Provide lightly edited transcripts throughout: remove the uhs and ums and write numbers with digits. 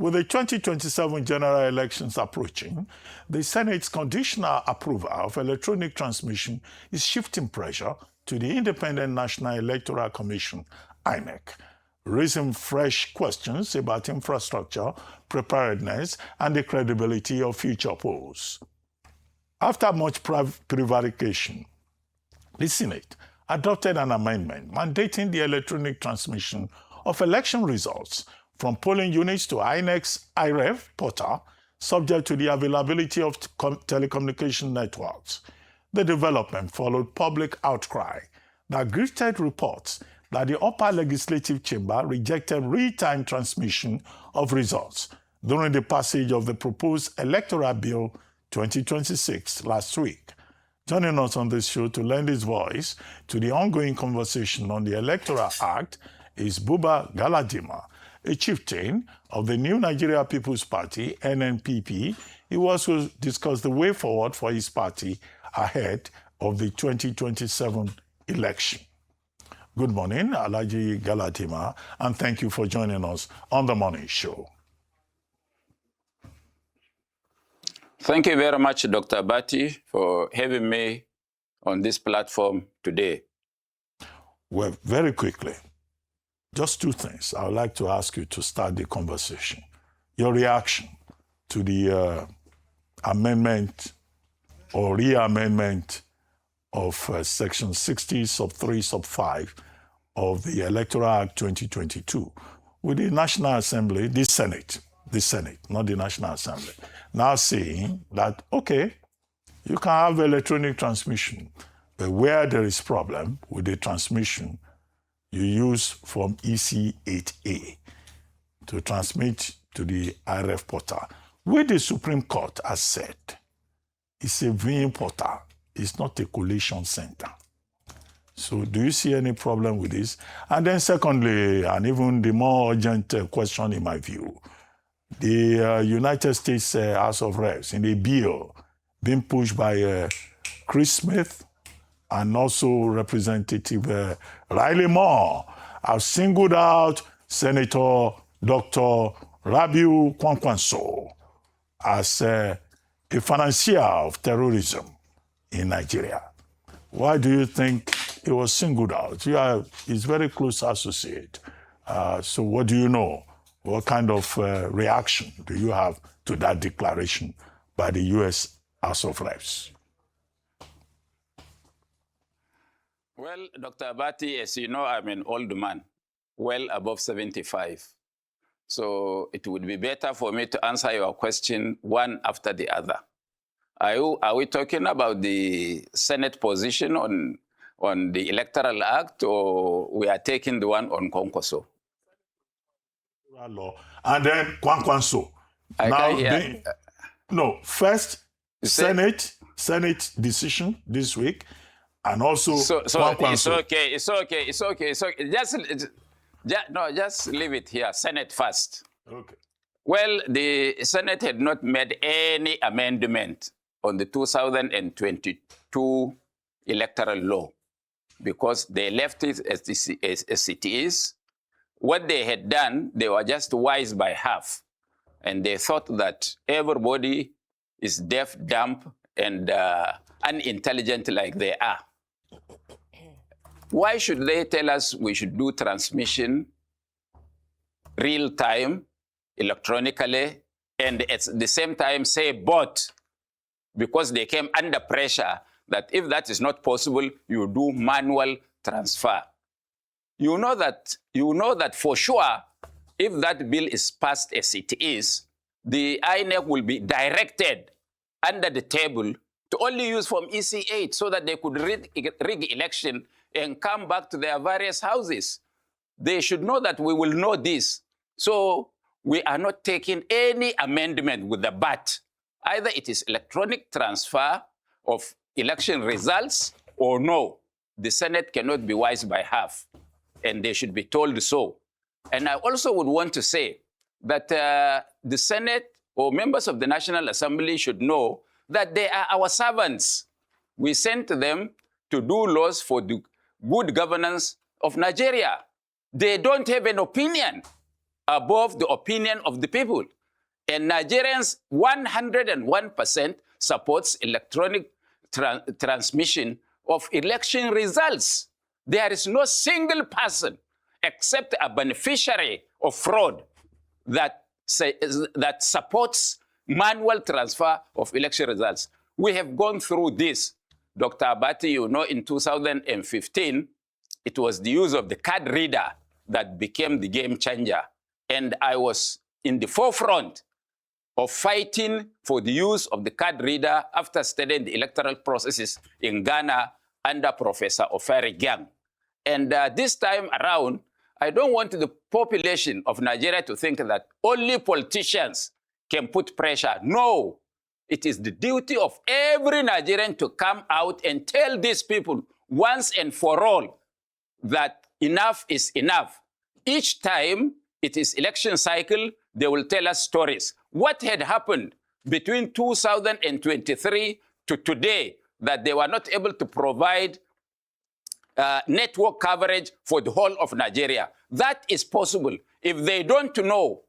With the 2027 general elections approaching, the Senate's conditional approval of electronic transmission is shifting pressure to the Independent National Electoral Commission, INEC, raising fresh questions about infrastructure, preparedness, and the credibility of future polls. After much prevarication, the Senate adopted an amendment mandating the electronic transmission of election results from polling units to INEC's IREF portal, subject to the availability of telecommunication networks. The development followed public outcry that greeted reports that the upper legislative chamber rejected real-time transmission of results during the passage of the proposed Electoral Bill 2026 last week. Joining us on this show to lend his voice to the ongoing conversation on the Electoral Act is Buba Galadima, a chieftain of the New Nigeria People's Party, NNPP. He will also discuss the way forward for his party ahead of the 2027 election. Good morning, Alhaji Galadima, and thank you for joining us on The Morning Show. Thank you very much, Dr. Bati, for having me on this platform today. Well, very quickly, just two things I would like to ask you to start the conversation. Your reaction to the amendment or re-amendment of Section 60, Sub 3, Sub 5 of the Electoral Act 2022, with the National Assembly, the Senate, not the National Assembly, now saying that, okay, you can have electronic transmission, but where there is problem with the transmission, you use from EC8A to transmit to the IREF portal. Where the Supreme Court has said, it's a viewing portal, it's not a collation center. So do you see any problem with this? And then secondly, and even the more urgent question in my view, the United States House of Reps in a bill being pushed by Chris Smith and also Representative Riley Moore have singled out Senator Dr. Rabiu Kwankwaso as a financier of terrorism in Nigeria. Why do you think it was singled out? You are his very close associate. So what do you know? What kind of reaction do you have to that declaration by the U.S. House of Reps? Well, Dr. Abati, as you know, I'm an old man, well above 75. So it would be better for me to answer your question one after the other. Are we talking about the Senate position on the Electoral Act, or we are taking the one on Kwankwaso? And then Kwankwaso. No, first Senate decision this week, and also Kwankwaso. It's okay. Just leave it here. Senate first. Okay. Well, the Senate had not made any amendment on the 2022 electoral law because they left it as it is. What they had done, they were just wise by half. And they thought that everybody is deaf, dumb, and unintelligent like they are. Why should they tell us we should do transmission real time, electronically, and at the same time say both? Because they came under pressure that if that is not possible, you do manual transfer. You know that for sure, if that bill is passed as it is, the INEC will be directed under the table to only use from EC8 so that they could rig election and come back to their various houses. They should know that we will know this. So we are not taking any amendment with the but. Either it is electronic transfer of election results or no. The Senate cannot be wise by half, and they should be told so. And I also would want to say that the Senate or members of the National Assembly should know that they are our servants. We sent them to do laws for the good governance of Nigeria. They don't have an opinion. above the opinion of the people. And Nigerians, 101% supports electronic transmission of election results. There is no single person except a beneficiary of fraud that supports manual transfer of election results. We have gone through this. Dr. Abati, you know, in 2015, it was the use of the card reader that became the game changer. And I was in the forefront of fighting for the use of the card reader after studying the electoral processes in Ghana under Professor Ofari Gang. And this time around, I don't want the population of Nigeria to think that only politicians can put pressure. No, it is the duty of every Nigerian to come out and tell these people once and for all that enough is enough. Each time it is election cycle, they will tell us stories. What had happened between 2023 to today that they were not able to provide network coverage for the whole of Nigeria? That is possible. If they don't know,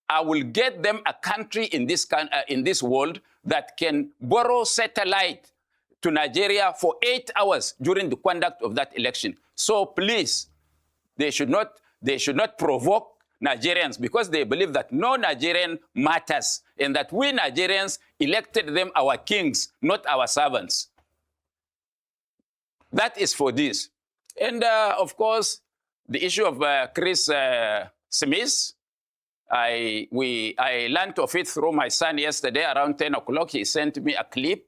I will get them a country in this world that can borrow satellite to Nigeria for 8 hours during the conduct of that election. So please, they should not provoke Nigerians because they believe that no Nigerian matters and that we Nigerians elected them our kings, not our servants. That is for this. And of course, the issue of Chris Smith, I learned of it through my son yesterday around 10 o'clock. He sent me a clip.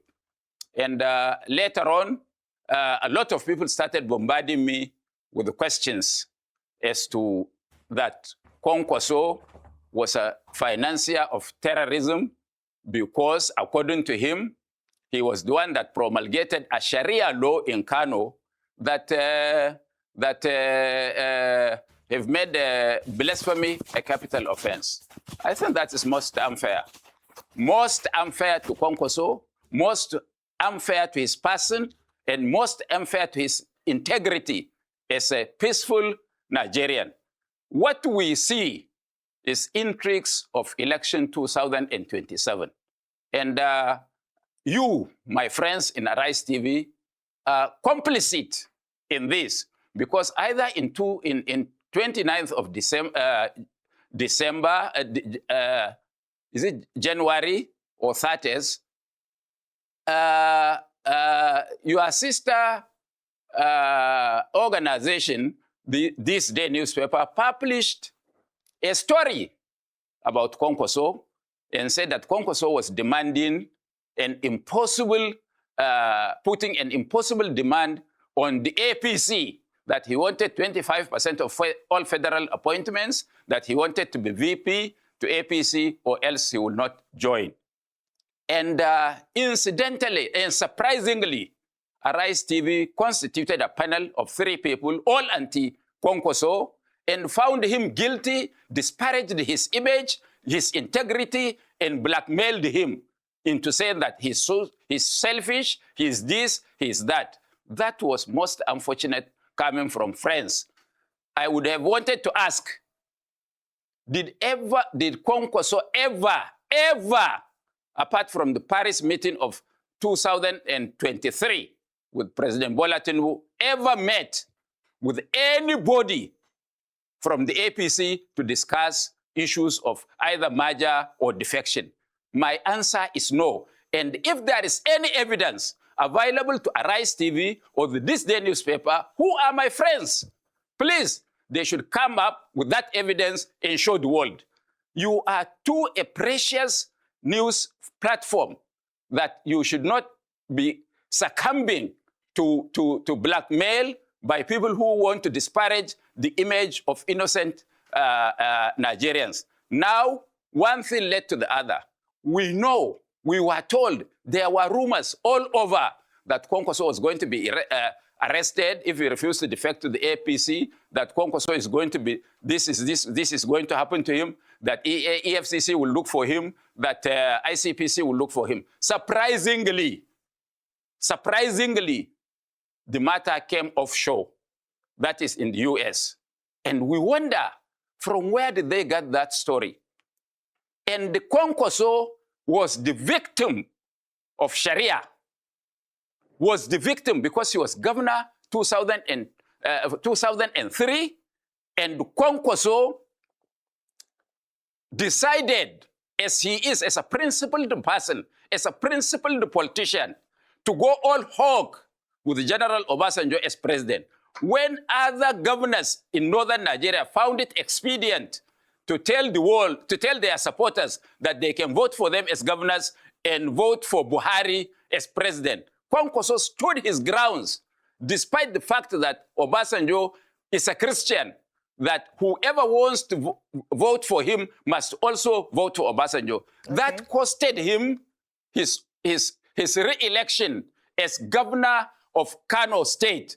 And later on, a lot of people started bombarding me with the questions as to that Kwankwaso was a financier of terrorism because, according to him, he was the one that promulgated a Sharia law in Kano that have made blasphemy a capital offense. I think that is most unfair. Most unfair to Kwankwaso, most unfair to his person, and most unfair to his integrity as a peaceful Nigerian. What we see is intrigues of election 2027. And you, my friends in Arise TV, are complicit in this because either in 29th of December, is it January or 30th, your sister organization, This Day newspaper, published a story about Kwankwaso and said that Kwankwaso was demanding an impossible, putting an impossible demand on the APC, that he wanted 25% of all federal appointments, that he wanted to be VP to APC or else he would not join. And incidentally and surprisingly, Arise TV constituted a panel of 3 people, all anti-Kwankwaso, and found him guilty, disparaged his image, his integrity, and blackmailed him into saying that he's selfish, he's this, he's that. That was most unfortunate coming from friends. I would have wanted to ask, did Kwankwaso ever, apart from the Paris meeting of 2023, with President Bola Tinubu, ever met with anybody from the APC to discuss issues of either merger or defection? My answer is no. And if there is any evidence available to Arise TV or the This Day newspaper, who are my friends? Please, they should come up with that evidence and show the world. You are too a precious news platform that you should not be succumbing to blackmail by people who want to disparage the image of innocent Nigerians. Now, one thing led to the other. We know, we were told, there were rumors all over that Kwankwaso was going to be arrested if he refused to defect to the APC, that Kwankwaso is going to be, this is going to happen to him, that EFCC will look for him, that ICPC will look for him. Surprisingly, the matter came offshore, that is in the US. And we wonder, From where did they get that story? And the Kwankwaso was the victim of Sharia, was the victim because he was governor 2003, and Kwankwaso decided, as he is, as a principled person, as a principled politician, to go all hog with General Obasanjo as president. When other governors in northern Nigeria found it expedient to tell the world, to tell their supporters that they can vote for them as governors and vote for Buhari as president, Kwankwaso stood his grounds, despite the fact that Obasanjo is a Christian, that whoever wants to vote for him must also vote for Obasanjo. Okay. That costed him his re-election as governor of Kano State.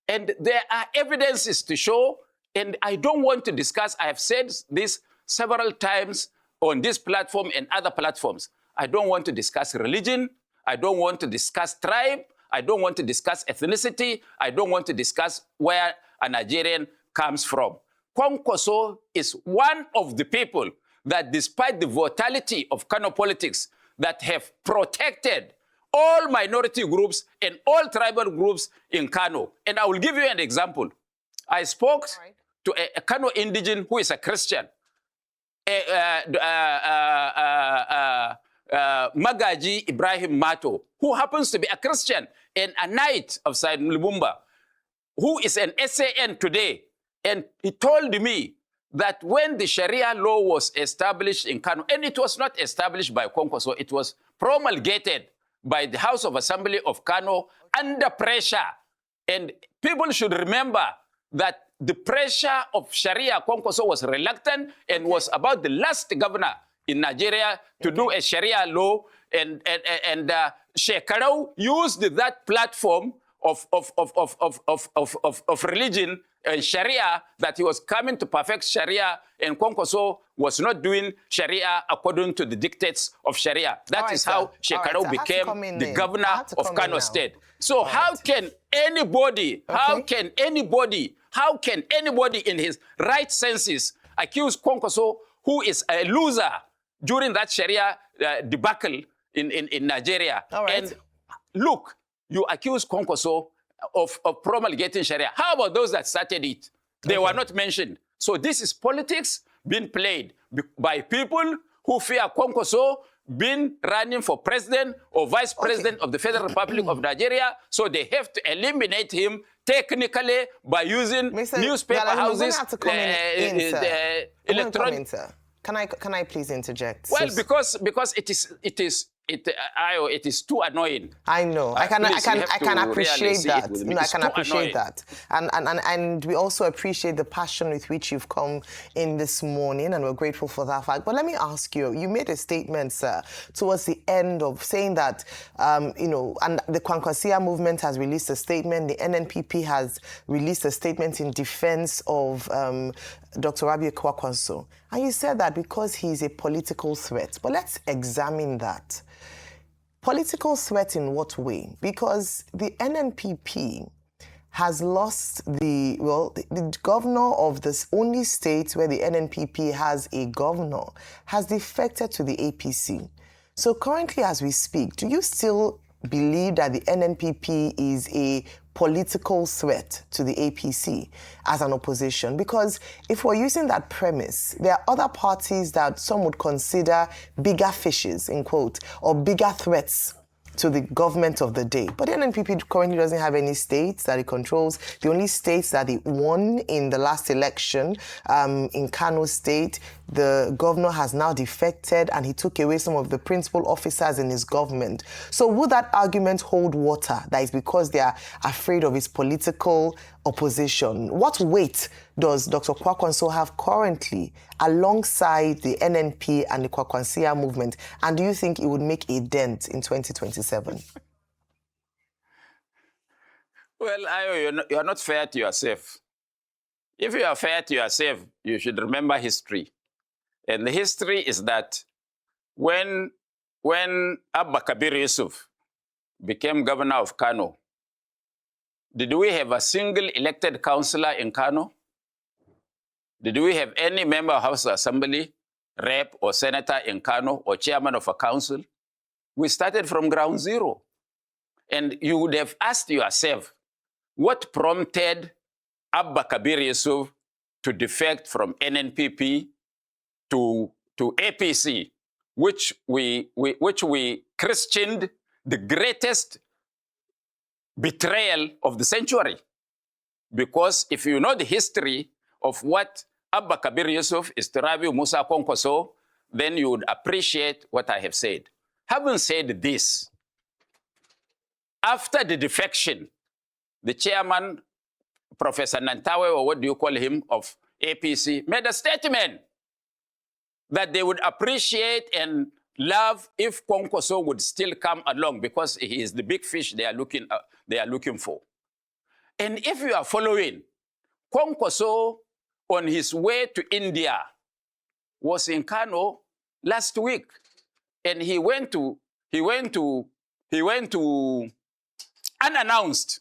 And there are evidences to show, and I don't want to discuss, I have said this several times on this platform and other platforms. I don't want to discuss religion. I don't want to discuss tribe. I don't want to discuss ethnicity. I don't want to discuss where a Nigerian comes from. Kwankwaso is one of the people that, despite the volatility of Kano politics, that have protected all minority groups and all tribal groups in Kano. And I will give you an example. I spoke to a Kano indigene who is a Christian, Magaji Ibrahim Mato, who happens to be a Christian and a knight of Said Lubumba, who is an SAN today. And he told me that when the Sharia law was established in Kano, and it was not established by Kwankwaso, it was promulgated by the House of Assembly of Kano under pressure. And people should remember that the pressure of Sharia, Kwankwaso was reluctant and was about the last governor in Nigeria to do a Sharia law. And Sheikh Karau used that platform of religion and Sharia, that he was coming to perfect Sharia, and Kwankwaso was not doing Sharia according to the dictates of Sharia. That is how Sheikh Karau became the governor of Kano State. So how can anybody, how can anybody in his right senses accuse Kwankwaso, who is a loser during that Sharia debacle in Nigeria? And look, you accuse Kwankwaso of promulgating Sharia. How about those that started it? They were not mentioned. So this is politics being played by people who fear Kwankwaso being running for president or vice president of the Federal Republic of Nigeria. So they have to eliminate him technically by using newspaper houses, electronic. Can I please interject? Well, because it is too annoying. I know. I can appreciate that. No, I can appreciate that. And we also appreciate the passion with which you've come in this morning, and we're grateful for that fact. But let me ask you, you made a statement, sir, towards the end of saying that, and the Kwankwasia movement has released a statement, the NNPP has released a statement in defense of Dr. Rabiu Kwankwaso. And you said that because he's a political threat. But let's examine that. Political threat in what way? Because the NNPP has lost the governor of this only state where the NNPP has a governor has defected to the APC. So currently as we speak, do you still believe that the NNPP is a political threat to the APC as an opposition? Because if we're using that premise, there are other parties that some would consider bigger fishes, in quote, or bigger threats to the government of the day. But the NNPP currently doesn't have any states that it controls. The only states that it won in the last election, in Kano State, the governor has now defected and he took away some of the principal officers in his government. So would that argument hold water? That is because they are afraid of his political opposition. What weight does Dr. Kwankwaso have currently alongside the NNP and the Kwankwasia movement? And do you think it would make a dent in 2027? Well, you are not fair to yourself. If you are fair to yourself, you should remember history. And the history is that when Abba Kabir Yusuf became governor of Kano, did we have a single elected councillor in Kano? Did we have any member of House Assembly, rep or senator in Kano or chairman of a council? We started from ground zero. And you would have asked yourself, what prompted Abba Kabir Yusuf to defect from NNPP to APC, which we christened the greatest betrayal of the century? Because if you know the history of what Abba Kabir Yusuf is to Rabiu Kwankwaso, then you would appreciate what I have said. Having said this, after the defection, the chairman, Professor Nantawe, or what do you call him, of APC, made a statement that they would appreciate and love if Kwankwaso would still come along because he is the big fish they are looking for. And if you are following, Kwankwaso on his way to India was in Kano last week, and he went to unannounced.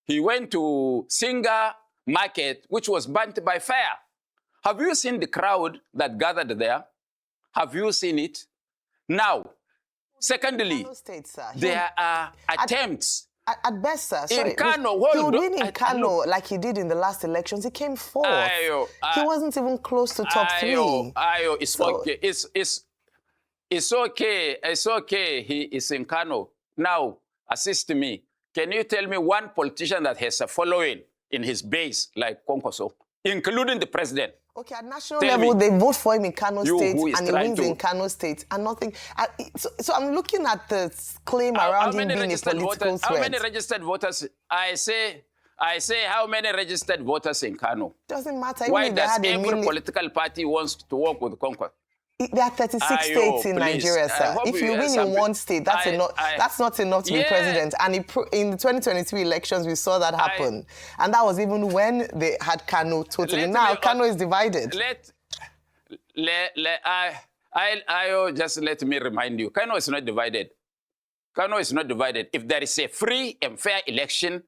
He went to Singa Market, which was burnt by fire. Have you seen the crowd that gathered there? Have you seen it? Now, secondly, there are attempts. At best, sir, sorry, in Kano, he would win in Kano like he did in the last elections. He came fourth. He wasn't even close to top three. It's okay. It's okay. It's okay. He is in Kano. Now, assist me. Can you tell me one politician that has a following in his base like Kwankwaso, including the president? Okay, at national level, they vote for him in Kano State, and he wins in Kano State, and nothing. So I'm looking at the claim around him being a political threat. How many registered voters? I say, how many registered voters in Kano? Doesn't matter. Why does every political party wants to work with Kwankwaso? There are 36 states in Nigeria, sir. If you win in one state, that's not enough to be president. And in the 2023 elections, we saw that happen. And that was even when they had Kano totally. Now, Kano is divided. Just let me remind you, Kano is not divided. Kano is not divided. If there is a free and fair election,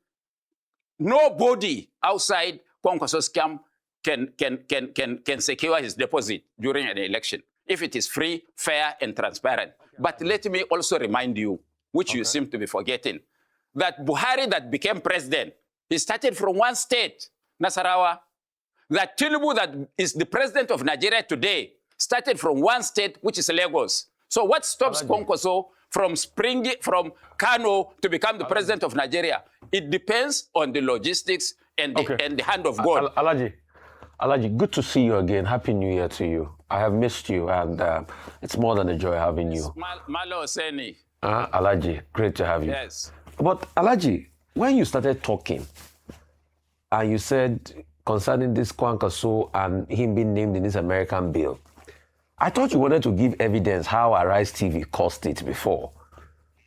nobody outside Kwankwaso's camp can secure his deposit during an election, if it is free, fair, and transparent. But let me also remind you, which you seem to be forgetting, that Buhari that became president, he started from one state, Nasarawa. That Tinubu that is the president of Nigeria today started from one state, which is Lagos. So what stops Kwankwaso from Kano to become the president of Nigeria? It depends on the logistics and the hand of God. Alaji, good to see you again. Happy New Year to you. I have missed you, and it's more than a joy having you. Malo Seni. Alaji, great to have you. Yes. But Alaji, when you started talking, and you said concerning this Kwankwaso and him being named in this American bill, I thought you wanted to give evidence how Arise TV caused it before,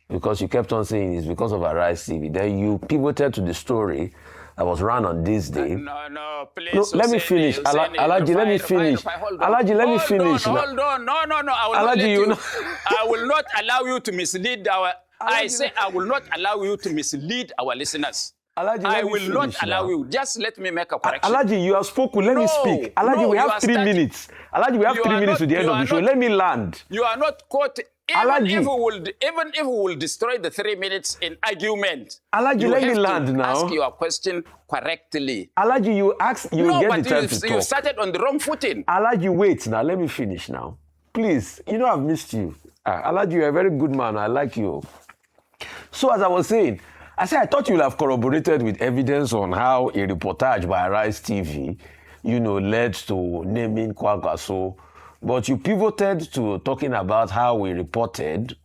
because you kept on saying it's because of Arise TV. Then you pivoted to the story that was run on this day. No, please. No, let me finish. Alaji, let me finish. Alaji, let me finish. Hold on. No. I will not allow you to mislead our... I say I will not allow you to mislead our listeners. Alaji, I will not allow you. Just let me make a correction. Alaji, you have spoken. Let me speak. Alaji, we have 3 minutes. Alaji, we have 3 minutes to the end of the show. Let me land. You are not caught... Even if we will destroy the 3 minutes in argument, Alaji, let me land now. Ask your question correctly. Alaji, you get the time to talk. You started on the wrong footing. Alaji, wait now. Let me finish now. Please, you know I've missed you. Alaji, you're a very good man. I like you. So as I was saying, I thought you would have corroborated with evidence on how a reportage by Arise TV, led to naming Kwankwaso. But you pivoted to talking about how we reported,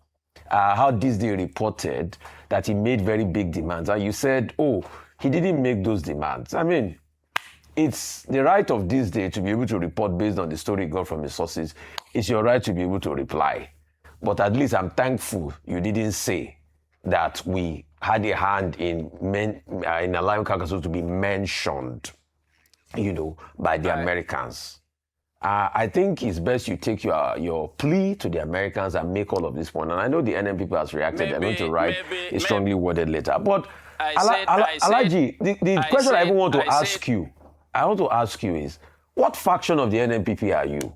how this day reported that he made very big demands. And you said, he didn't make those demands. I mean, it's the right of this day to be able to report based on the story you got from the sources. It's your right to be able to reply. But at least I'm thankful you didn't say that we had a hand in allowing Kwankwaso to be mentioned, by the Americans. I think it's best you take your plea to the Americans and make all of this point. And I know the NNPP has reacted. They're going to write a strongly worded letter. But Alaji, the question I even want to ask you is, what faction of the NNPP are you?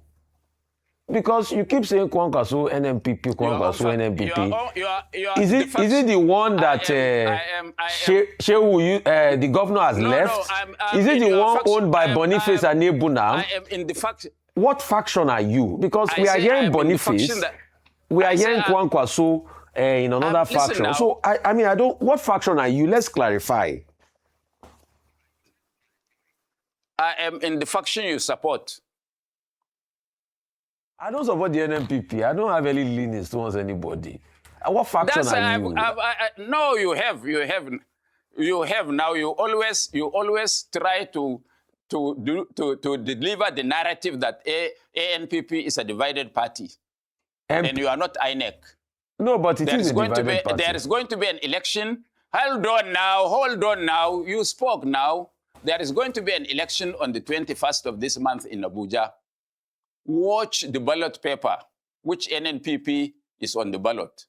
Because you keep saying Kwankwaso, NNPP, Kwankwaso, NNPP. Is it the one that Shehu, the governor has left? Is it the one owned by Boniface and Nebu now? I am in the faction. What faction are you? Because we are hearing Boniface, we are hearing Kwankwaso in another faction. Now, so, I mean, what faction are you? Let's clarify. I am in the faction you support. I don't support the NNPP. I don't have any leanings towards anybody. What faction are you? No, you have. You have now. You always try to deliver the narrative that ANPP is a divided party, and you are not INEC. No, but it is a divided party. There is going to be an election. Hold on now. You spoke now. There is going to be an election on the 21st of this month in Abuja. Watch the ballot paper. Which NNPP is on the ballot?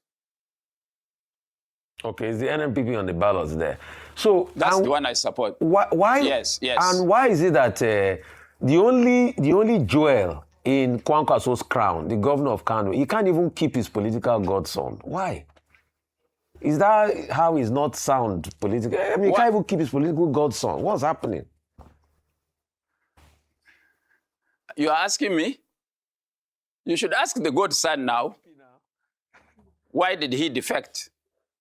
Okay, is the NNPP on the ballots there? So that's the one I support. Why? Yes. And why is it that the only jewel in Kwankwaso's crown, the governor of Kano, he can't even keep his political godson? Why? Is that how he's not sound politically? I mean, he can't even keep his political godson. What's happening? You are asking me? You should ask the godson now. Why did he defect?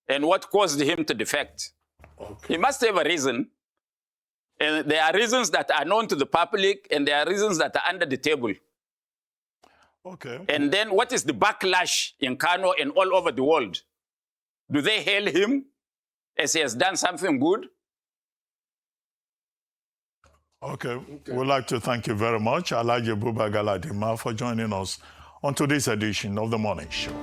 And what caused him to defect? Okay. He must have a reason. And there are reasons that are known to the public, and there are reasons that are under the table. Okay. And then what is the backlash in Kano and all over the world? Do they hail him as he has done something good? Okay. We'd like to thank you very much, Alhaji Buba Galadima, for joining us on today's edition of The Morning Show.